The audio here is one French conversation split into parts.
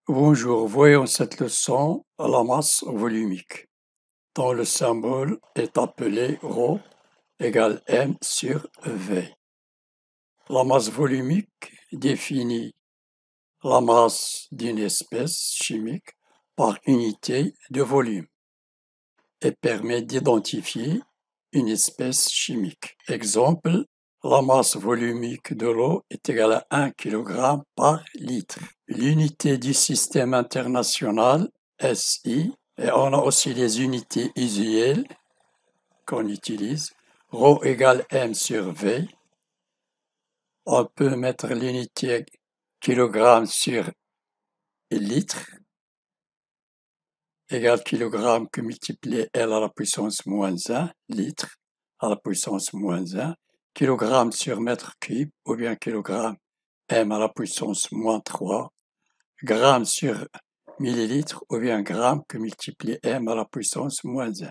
Bonjour, voyons cette leçon à la masse volumique, dont le symbole est appelé ρ égale m sur v. La masse volumique définit la masse d'une espèce chimique par unité de volume et permet d'identifier une espèce chimique. Exemple, la masse volumique de l'eau est égale à 1 kg par litre. L'unité du système international, SI, et on a aussi les unités usuelles qu'on utilise, ρ égale m sur v. On peut mettre l'unité kg sur litre, égale kilogramme que multiplié L à la puissance moins 1, litre à la puissance moins 1, kilogramme sur mètre cube, ou bien kilogramme M à la puissance moins 3, gramme sur millilitre, ou bien gramme que multiplié M à la puissance moins 1,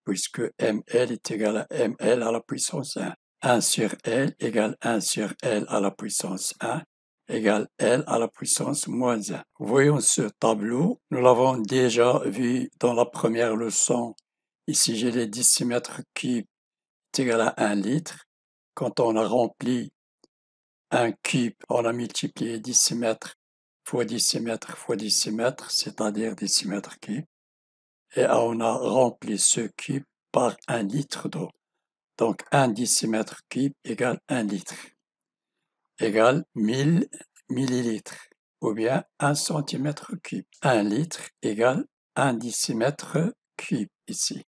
puisque ML est égal à ML à la puissance 1. 1 sur L égale 1 sur L à la puissance 1, égale L à la puissance moins 1. Voyons ce tableau. Nous l'avons déjà vu dans la première leçon. Ici, j'ai les décimètres cubes égal à 1 litre. Quand on a rempli un cube, on a multiplié décimètre fois décimètre fois décimètre, c'est-à-dire décimètre cube. Et on a rempli ce cube par 1 litre d'eau. Donc 1 décimètre cube égale 1 litre, égale 1000 millilitres, ou bien 1 centimètre cube. 1 litre égale 1 décimètre cube ici.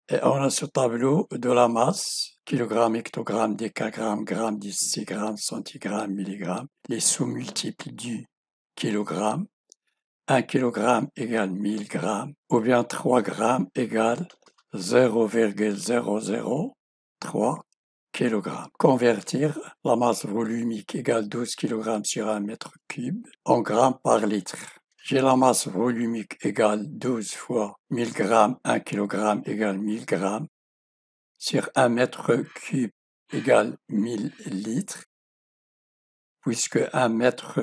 Et on a ce tableau de la masse, kilogramme, hectogramme, décagramme, gramme, décigramme, centigramme, milligramme, les sous-multiples du kilogramme. 1 kg égale 1000 grammes, ou bien 3 grammes égale 0,003 kg. Convertir la masse volumique égale 12 kg sur 1 mètre cube en grammes par litre. J'ai la masse volumique égale 12 fois 1000 grammes, 1 kg égale 1000 grammes, sur 1 mètre cube égale 1000 litres, puisque 1 mètre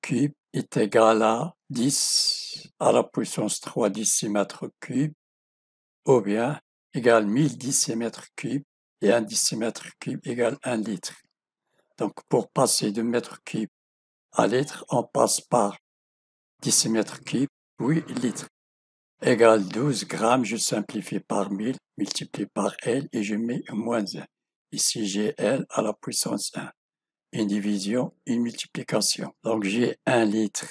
cube est égal à 10 à la puissance 3 décimètres cubes, ou bien égale 1000 décimètres cubes, et 1 décimètre cube égale 1 litre. Donc pour passer de mètre cube à litre, on passe par décimètre cube, puis litre. Égale 12 grammes, je simplifie par 1000, multiplie par L et je mets moins 1. Ici j'ai L à la puissance 1. Une division, une multiplication. Donc j'ai 1 litre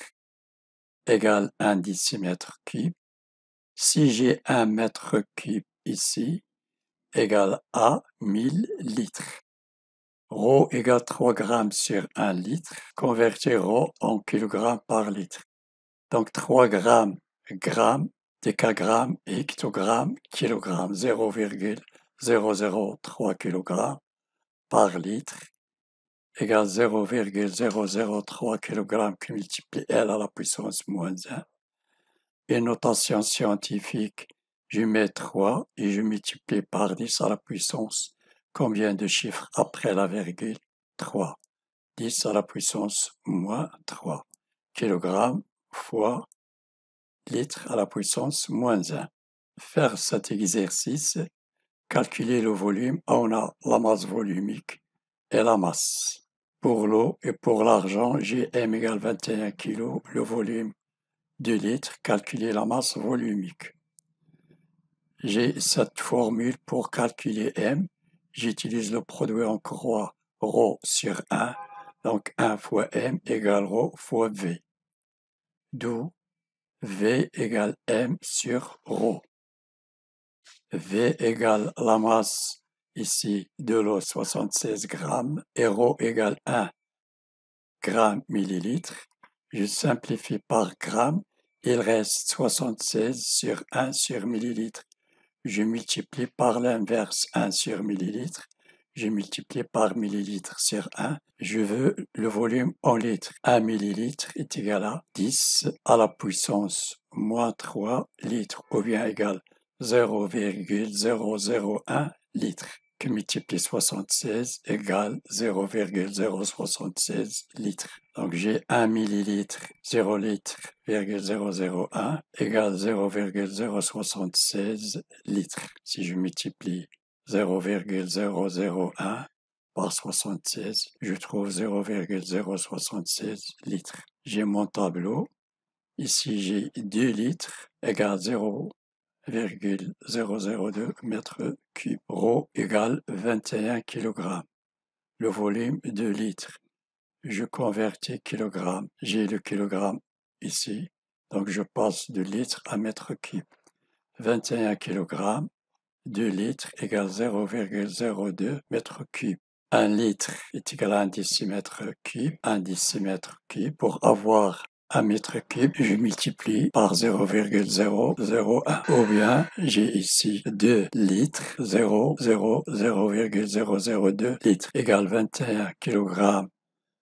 égale 1 décimètre cube. Si j'ai 1 mètre cube ici, égale à 1000 litres. Ρ égale 3 grammes sur 1 litre. Convertir ρ en kilogrammes par litre. Donc 3 grammes, grammes, décagramme, hectogramme, kilogramme, 0,003 kg par litre égale 0,003 kg qui multiplie L à la puissance moins 1. Et notation scientifique, je mets 3 et je multiplie par 10 à la puissance. Combien de chiffres après la virgule? 3. 10 à la puissance moins 3. Kilogramme fois litre à la puissance moins 1. Faire cet exercice, calculer le volume, on a la masse volumique et la masse. Pour l'eau et pour l'argent, j'ai M égale 21 kg, le volume 2 litres, calculer la masse volumique. J'ai cette formule pour calculer M. J'utilise le produit en croix ρ sur 1, donc 1 fois M égale ρ fois V. D'où V égale M sur ρ. V égale la masse ici de l'eau 76 grammes et ρ égale 1 gramme millilitre. Je simplifie par gramme, il reste 76 sur 1 sur millilitre. Je multiplie par l'inverse 1 sur millilitre. Je multiplie par millilitre sur 1. Je veux le volume en litres. 1 millilitre est égal à 10 à la puissance moins 3 litres, ou bien égal 0,001 litres. qui multiplie 76 égale 0,076 litres. Donc j'ai 1 millilitre, 0 litre, 001 égale 0,076 litres. Si je multiplie 0,001 par 76, je trouve 0,076 litres. J'ai mon tableau. Ici, j'ai 2 litres égale 0,002 mètres cubes. Rho égale 21 kg. Le volume 2 litres. Je convertis kilogramme. J'ai le kilogramme ici. Donc, je passe de litres à mètre cube. 21 kg, 2 litres égale 0,02 mètre cube. 1 litre est égal à 1 décimètre cube. 1 décimètre cube. Pour avoir 1 mètre cube, je multiplie par 0,001. Ou bien, j'ai ici 2 litres, 0,002 litres égale 21 kg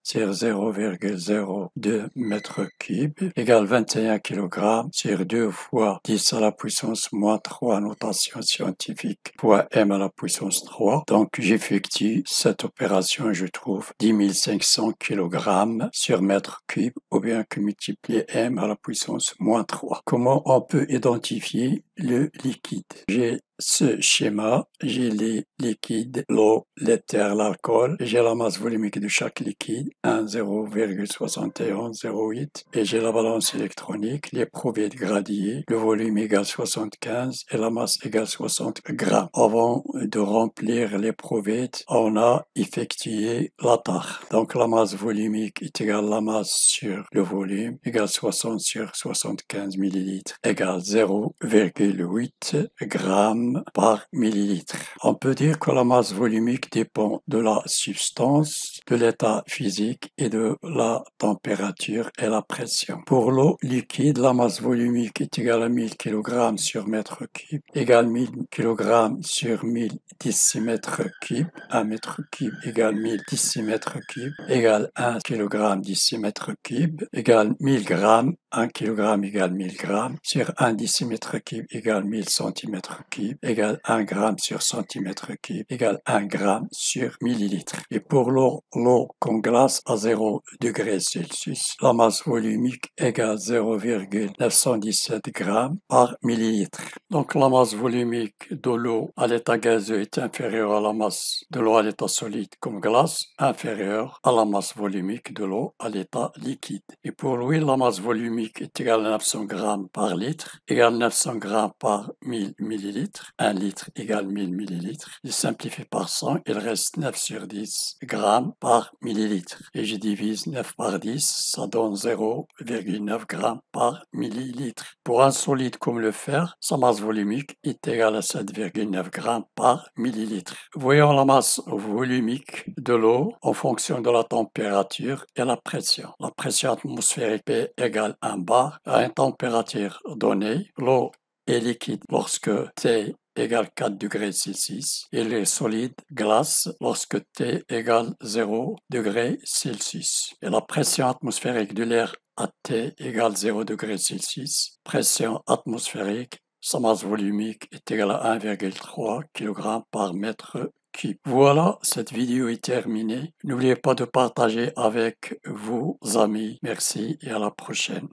sur 0,02 mètres cubes égale 21 kg sur 2 fois 10 à la puissance moins 3, notation scientifique, fois m à la puissance 3. Donc j'effectue cette opération, je trouve 10 500 kg sur mètre cube, ou bien que multiplier m à la puissance moins 3. Comment on peut identifier le liquide? J'ai ce schéma, j'ai les liquides, l'eau, l'éther, l'alcool, j'ai la masse volumique de chaque liquide, 0,7108, et j'ai la balance électronique, les provéides gradiés, le volume égale 75 et la masse égale 60 grammes. Avant de remplir les provéides, on a effectué la tare. Donc la masse volumique est égale à la masse sur le volume, égale 60 sur 75 millilitres, égale 0,8 grammes par millilitre. On peut dire que la masse volumique dépend de la substance, de l'état physique et de la température et la pression. Pour l'eau liquide, la masse volumique est égale à 1000 kg sur mètre cube, égale 1000 kg sur 1000 décimètres cubes. 1 mètre cube égale 1000 décimètres cubes, égale 1 kg décimètre cube, égale 1000 grammes. 1 kg égale 1000 grammes sur 1 décimètre cube égale 1000 centimètres cubes égale 1 gramme sur centimètre cube égale 1 gramme sur millilitre. Et pour l'eau qu'on glace à 0 degrés Celsius, la masse volumique égale 0,917 grammes par millilitre. Donc la masse volumique de l'eau à l'état gazeux est inférieure à la masse de l'eau à l'état solide comme glace, inférieure à la masse volumique de l'eau à l'état liquide. Et pour l'huile, la masse volumique est égale à 900 grammes par litre, égale 900 grammes par 1000 millilitres. 1 litre égale 1000 millilitres. Je simplifie par 100, il reste 9 sur 10 grammes par millilitre. Et je divise 9 par 10, ça donne 0,9 grammes par millilitre. Pour un solide comme le fer, sa masse volumique est égale à 7,9 grammes par millilitre. Voyons la masse volumique de l'eau en fonction de la température et la pression. La pression atmosphérique P égale 1 bar à une température donnée. L'eau est liquide lorsque T égale 4 degrés Celsius et les solides glace lorsque T égale 0 degrés Celsius. Et la pression atmosphérique de l'air à T égale 0 degrés Celsius. Pression atmosphérique, sa masse volumique est égale à 1,3 kg par mètre cube. Voilà, cette vidéo est terminée. N'oubliez pas de partager avec vos amis. Merci et à la prochaine.